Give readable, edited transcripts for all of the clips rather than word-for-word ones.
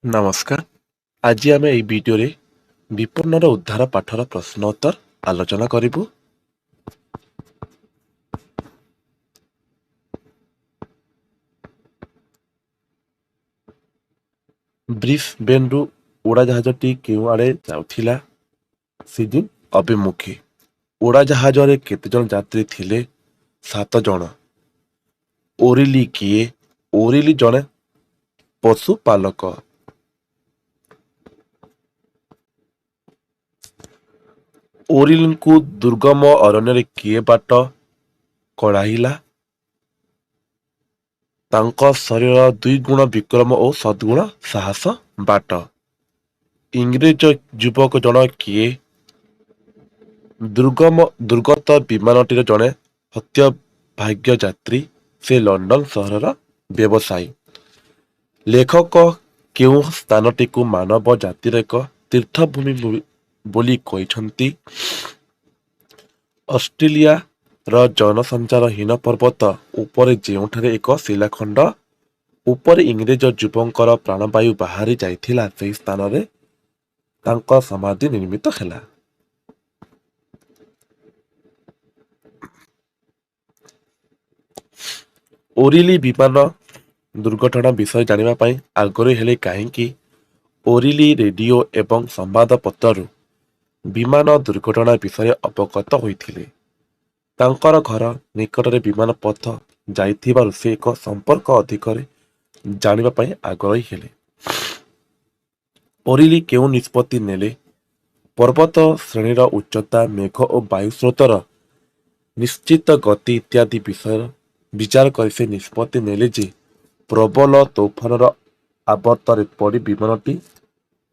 ନମସ୍କାର। ଆଜି ଆମେ ଏହି ଭିଡିଓରେ ବିପନ୍ନର ଉଦ୍ଧାର ପାଠର ପ୍ରଶ୍ନ ଉତ୍ତର ଆଲୋଚନା କରିବୁ। ବ୍ରିସବେନ୍‌ରୁ ଉଡ଼ାଜାହାଜଟି କେଉଁ ଆଡ଼େ ଯାଉଥିଲା? ସିଡନୀ ଅଭିମୁଖୀ। ଉଡ଼ାଜାହାଜରେ କେତେଜଣ ଯାତ୍ରୀ ଥିଲେ? 7 ଜଣ। ଓରିଲି କିଏ? ଓରିଲି ଜଣେ ପଶୁପାଳକ। ଓରିଲିଙ୍କୁ ଦୁର୍ଗମ ଅରଣ୍ୟରେ କିଏ ବାଟ କଢ଼ାଇଲା? ତାଙ୍କ ଶରୀରର 2 ଗୁଣ ବିକ୍ରମ ଓ ସଦ୍‌ଗୁଣ ସାହସ ବାଟ। ଇଂରେଜ ଯୁବକ ଜଣ କିଏ? ଦୁର୍ଗତ ବିମାନଟିର ଜଣେ ହତଭାଗ୍ୟ ଯାତ୍ରୀ। ସେ ଲଣ୍ଡନ ସହରର ବ୍ୟବସାୟୀ। ଲେଖକ କେଉଁ ସ୍ଥାନଟିକୁ ମାନବ ଜାତିର ଏକ ତୀର୍ଥଭୂମି ବୋଲି କହିଛନ୍ତି? ଅଷ୍ଟ୍ରେଲିଆର ଜନସଞ୍ଚାରହୀନ ପର୍ବତ ଉପରେ ଯେଉଁଠାରେ ଏକ ଶିଳାଖଣ୍ଡ ଉପରେ ଇଂରେଜ ଯୁବକଙ୍କର ପ୍ରାଣବାୟୁ ବାହାରି ଯାଇଥିଲା, ସେହି ସ୍ଥାନରେ ତାଙ୍କ ସମାଧି ନିର୍ମିତ ହେଲା। ଓରିଲି ବିମାନ ଦୁର୍ଘଟଣା ବିଷୟ ଜାଣିବା ପାଇଁ ଆଗ୍ରହୀ ହେଲେ କାହିଁକି? ଓରିଲି ରେଡିଓ ଏବଂ ସମ୍ବାଦପତ୍ରରୁ ବିମାନ ଦୁର୍ଘଟଣା ବିଷୟରେ ଅବଗତ ହୋଇଥିଲେ। ତାଙ୍କର ଘର ନିକଟରେ ବିମାନ ପଥ ଯାଇଥିବାରୁ ସେ ଏକ ସମ୍ପର୍କ ଅଧିକରେ ଜାଣିବା ପାଇଁ ଆଗ୍ରହୀ ହେଲେ। ଓରିଲି କେଉଁ ନିଷ୍ପତ୍ତି ନେଲେ? ପର୍ବତ ଶ୍ରେଣୀର ଉଚ୍ଚତା, ମେଘ ଓ ବାୟୁ ସ୍ରୋତର ନିଶ୍ଚିତ ଗତି ଇତ୍ୟାଦି ବିଷୟ ବିଚାର କରି ସେ ନିଷ୍ପତ୍ତି ନେଲେ ଯେ ପ୍ରବଳ ତୋଫାନର ଆବର୍ତ୍ତରେ ପଡ଼ି ବିମାନଟି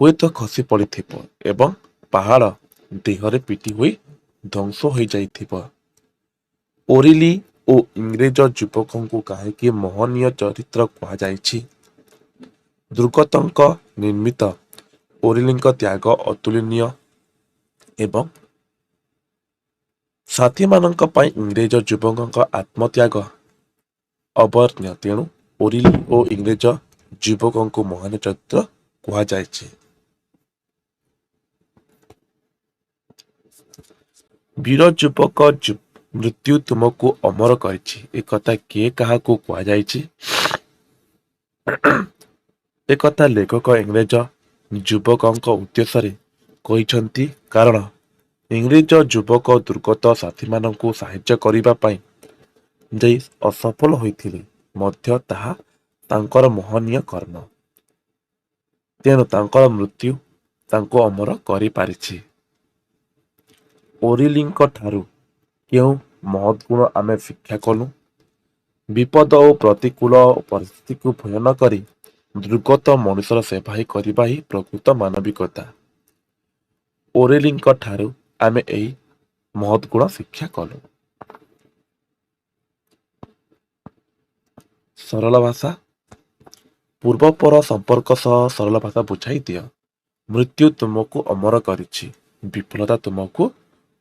ହୁଏତ ଖସି ପଡ଼ିଥିବ ଏବଂ ପାହାଡ଼ ଦେହରେ ପିଟି ହୋଇ ଧ୍ୱଂସ ହୋଇଯାଇଥିବ। ଓରିଲି ଓ ଇଂରେଜ ଯୁବକଙ୍କୁ କାହିଁକି ମହନୀୟ ଚରିତ୍ର କୁହାଯାଇଛି? ଦୁର୍ଗତଙ୍କ ନିର୍ମିତ ଓରିଲିଙ୍କ ତ୍ୟାଗ ଅତୁଳନୀୟ ଏବଂ ସାଥୀମାନଙ୍କ ପାଇଁ ଇଂରେଜ ଯୁବକଙ୍କ ଆତ୍ମତ୍ୟାଗ ଅବର୍ଣ୍ଣନୀୟ। ତେଣୁ ଓରିଲି ଓ ଇଂରେଜ ଯୁବକଙ୍କୁ ମହାନ ଚରିତ୍ର କୁହାଯାଇଛି। ବୀର ଯୁବକ ମୃତ୍ୟୁ ତୁମକୁ ଅମର କରିଛି, ଏକଥା କିଏ କାହାକୁ କୁହାଯାଇଛି? ଏକଥା ଲେଖକ ଇଂରେଜ ଯୁବକଙ୍କ ଉଦ୍ଦେଶ୍ୟରେ କହିଛନ୍ତି, କାରଣ ଇଂରେଜ ଯୁବକ ଦୁର୍ଗତ ସାଥୀମାନଙ୍କୁ ସାହାଯ୍ୟ କରିବା ପାଇଁ ଯାଇ ଅସଫଳ ହୋଇଥିଲେ ମଧ୍ୟ ତାହା ତାଙ୍କର ମହନୀୟ କର୍ମ। ତେଣୁ ତାଙ୍କର ମୃତ୍ୟୁ ତାଙ୍କୁ ଅମର କରିପାରିଛି। ଓରିଲିଙ୍କ ଠାରୁ କେଉଁ ମହତ୍ ଗୁଣ ଆମେ ଶିକ୍ଷା କଲୁ? ବିପଦ ଓ ପ୍ରତିକୂଳ ପରିସ୍ଥିତିକୁ ଭୟ ନ କରି ଦୁର୍ଗତ ମଣିଷର ସେବା କରିବା ହିଁ ପ୍ରକୃତ ମାନବିକତା। ଓରେଲିଙ୍କ ଠାରୁ ଆମେ ଏହି ମହତ୍ ଗୁଣ ଶିକ୍ଷା କଲୁ। ସରଳ ଭାଷା। ପୂର୍ବପର ସମ୍ପର୍କ ସହ ସରଳ ଭାଷା ବୁଝାଇ ଦିଅ। ମୃତ୍ୟୁ ତୁମକୁ ଅମର କରିଛି, ବିଫଳତା ତୁମକୁ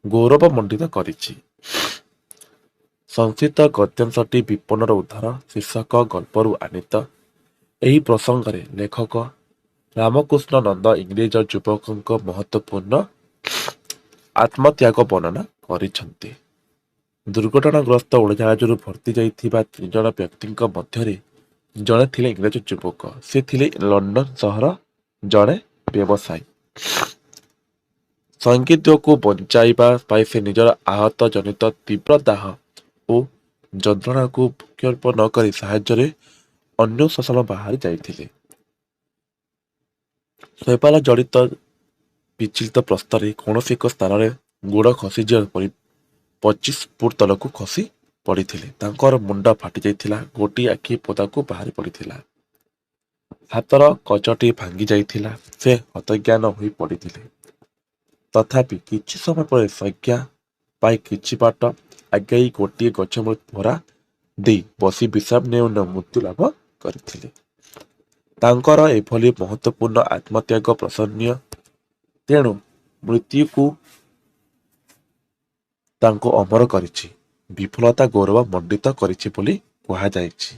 ଗୌରବମଣ୍ଡିତ କରିଛି। ସଂକ୍ଷିପ୍ତ ଗଦ୍ୟାଂଶଟି ବିପନ୍ନର ଉଦ୍ଧାର ଶୀର୍ଷକ ଗଳ୍ପରୁ ଆନିତ। ଏହି ପ୍ରସଙ୍ଗରେ ଲେଖକ ରାମକୃଷ୍ଣ ନନ୍ଦ ଇଂରେଜ ଯୁବକଙ୍କ ମହତ୍ତ୍ୱପୂର୍ଣ୍ଣ ଆତ୍ମତ୍ୟାଗ ବର୍ଣ୍ଣନା କରିଛନ୍ତି। ଦୁର୍ଘଟଣାଗ୍ରସ୍ତ ଉଡ଼ାଜାହାଜରୁ ଭର୍ତ୍ତି ଯାଇଥିବା 3 ଜଣ ବ୍ୟକ୍ତିଙ୍କ ମଧ୍ୟରେ ଜଣେ ଥିଲେ ଇଂରେଜ ଯୁବକ। ସେ ଥିଲେ ଲଣ୍ଡନ ସହର ଜଣେ ବ୍ୟବସାୟୀ। ସଙ୍ଗୀତକୁ ବଞ୍ଚାଇବା ପାଇଁ ସେ ନିଜର ଆହତ ଜନିତ ତୀବ୍ର ଦାହ ଓ ଯନ୍ତ୍ରଣାକୁ ଭ୍ରୂକ୍ଷେପ ନ କରି ସାହାଯ୍ୟରେ ଅନ୍ୱେଷଣ ବାହାରି ଯାଇଥିଲେ। ଶୈବାଳ ଜଡ଼ିତ ବିଚଳିତ ପ୍ରସ୍ତରେ କୌଣସି ଏକ ସ୍ଥାନରେ ଗୋଡ଼ ଖସିଯିବା ପରି 25 ଫୁଟ ତଳକୁ ଖସି ପଡ଼ିଥିଲେ। ତାଙ୍କର ମୁଣ୍ଡ ଫାଟିଯାଇଥିଲା, ଗୋଟିଏ ଆଖି ପଦାକୁ ବାହାରି ପଡ଼ିଥିଲା, ହାତର କଚଟି ଭାଙ୍ଗି ଯାଇଥିଲା। ସେ ହତଜ୍ଞାନ ହୋଇ ପଡ଼ିଥିଲେ। ତଥାପି କିଛି ସମୟ ପରେ ସଂଜ୍ଞା ପାଇ କିଛି ବାଟ ଆଗେଇ ଗୋଟିଏ ଗଛମୂଳେ ଭରା ଦେଇ ବସି ବିଶ୍ରାମ ନେଉ ନେଉ ମୃତ୍ୟୁ ଲାଭ କରିଥିଲେ। ତାଙ୍କର ଏଭଳି ମହତ୍ତ୍ୱପୂର୍ଣ୍ଣ ଆତ୍ମତ୍ୟାଗ ପ୍ରଶଂସନୀୟ। ତେଣୁ ମୃତ୍ୟୁକୁ ତାଙ୍କୁ ଅମର କରିଛି, ବିଫଳତା ଗୌରବ ମଣ୍ଡିତ କରିଛି ବୋଲି କୁହାଯାଇଛି।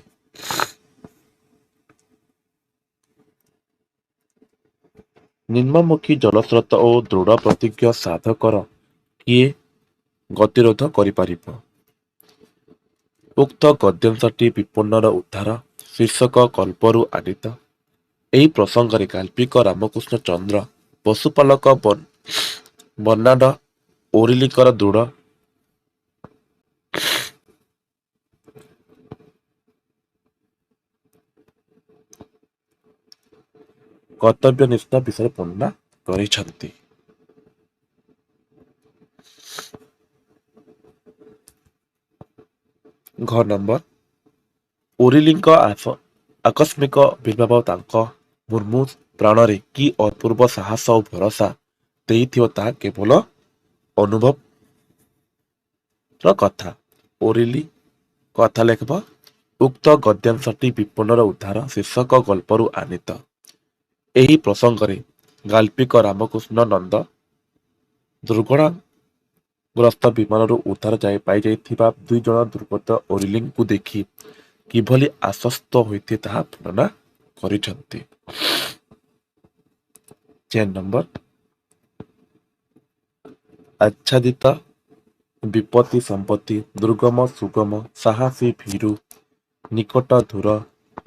ନିମ୍ନମୁଖୀ ଜଳସ୍ରୋତ ଓ ଦୃଢ଼ ପ୍ରତିଜ୍ଞ ସାଧକର କିଏ ଗତିରୋଧ କରିପାରିବ? ଉକ୍ତ ଗଦ୍ୟାଂଶଟି ବିପନ୍ନର ଉଦ୍ଧାର ଶୀର୍ଷକ କଳ୍ପରୁ ଆନିତ। ଏହି ପ୍ରସଙ୍ଗରେ ଗାଳ୍ପିକ ରାମକୃଷ୍ଣ ଚନ୍ଦ୍ର ପଶୁପାଳକ ବର୍ନାର୍ଡ ଓରିଲିଙ୍କର ଦୃଢ଼ କର୍ତ୍ତବ୍ୟନିଷ୍ଠ ବିଷୟରେ ବର୍ଣ୍ଣନା କରିଛନ୍ତି। ଘ ନମ୍ବର ଓରିଲିଙ୍କ ଆକସ୍ମିକ ଆବିର୍ଭାବ ତାଙ୍କ ମୁର୍ମୁଷ ପ୍ରାଣରେ କି ଅପୂର୍ବ ସାହସ ଓ ଭରସା ଦେଇଥିବ ତାହା କେବଳ ଅନୁଭବର କଥା। ଓରିଲି କଥା ଲେଖିବ ଉକ୍ତ ଗଦ୍ୟାଂଶଟି ବିପନ୍ନର ଉଦ୍ଧାର ଶୀର୍ଷକ ଗଳ୍ପରୁ ଆନିତ। ଏହି ପ୍ରସଙ୍ଗରେ ଗାଳ୍ପିକ ରାମକୃଷ୍ଣ ନନ୍ଦ ଦୁର୍ଘଟଣାଗ୍ରସ୍ତ ବିମାନରୁ ଉଦ୍ଧାର ପାଇଯାଇଥିବା 2 ଜଣ ଦୁର୍ଗତ ଓରିଲିଙ୍କୁ ଦେଖି କିଭଳି ଆଶ୍ୱସ୍ତ ହୋଇଥିଲେ ତାହା ବର୍ଣ୍ଣନା କରିଛନ୍ତି। 4 ନମ୍ବର ଆଚ୍ଛାଦିତ ବିପତ୍ତି ସମ୍ପତ୍ତି ଦୁର୍ଗମ ସୁଗମ ସାହସୀ ଭୀରୁ ନିକଟ ଦୂର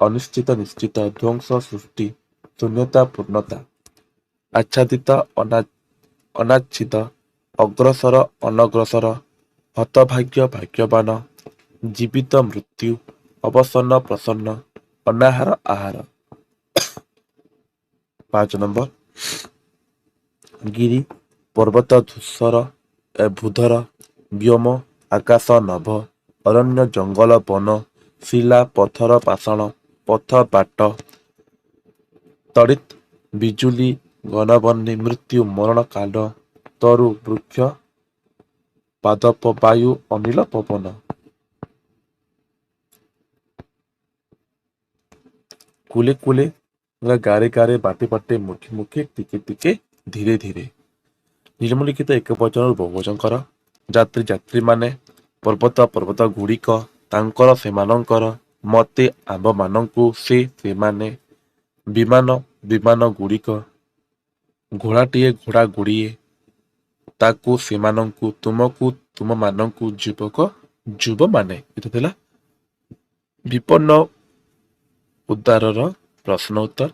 ଅନିଶ୍ଚିତ ନିଶ୍ଚିତ ଧ୍ୱଂସ ସୃଷ୍ଟି ଶୂନ୍ୟତା ପୂର୍ଣ୍ଣତା। ଆଚ୍ଛାଦିତ ଅନାଚ୍ଛିତ ଅଗ୍ରସର ଅନଗ୍ରସର ହତଭାଗ୍ୟ ଭାଗ୍ୟବାନ ଜୀବିତ ମୃତ୍ୟୁ ଅବସନ୍ନ ପ୍ରସନ୍ନ ଅନାହାର ଆହାର। 5 ନମ୍ବର ଗିରି ପର୍ବତ ଧୂସର ଭୂଧର ବ୍ୟୋମ ଆକାଶ ନଭ ଅରଣ୍ୟ ଜଙ୍ଗଲ ବନ ଶିଳା ପଥର ପାଷାଣ ପଥ ବାଟ ତଡ଼ିତ୍ ବିଜୁଳି ଘନବହ୍ନି ମୃତ୍ୟୁ ମରଣ କାଳ ତରୁ ବୃକ୍ଷ ପାଦପ ବାୟୁ ଅନିଳ ପବନ। କୁଲେ କୁଲେ ଗାରେ ଗାରେ ବାଟେ ବାଟେ ମୁଖେ ମୁଖେ ଟିକେ ଟିକେ ଧୀରେ ଧୀରେ। ନିମ୍ନଲିଖିତ ଏକବଚନରୁ ବହୁବଚନ କର। ଯାତ୍ରୀ ଯାତ୍ରୀମାନେ ପର୍ବତ ପର୍ବତ ଗୁଡ଼ିକ ତାଙ୍କର ସେମାନଙ୍କର ମତେ ଆମ୍ଭମାନଙ୍କୁ ସେ ସେମାନେ ବିମାନ ବିମାନ ଗୁଡ଼ିକ ଘୋଡ଼ାଟିଏ ଘୋଡ଼ା ଗୁଡ଼ିଏ ତାକୁ ସେମାନଙ୍କୁ ତୁମକୁ ତୁମମାନଙ୍କୁ ଯୁବକ ଯୁବମାନେ। ଏଇଟା ଥିଲା ବିପନ୍ନ ଉଦ୍ଧାରର ପ୍ରଶ୍ନ ଉତ୍ତର।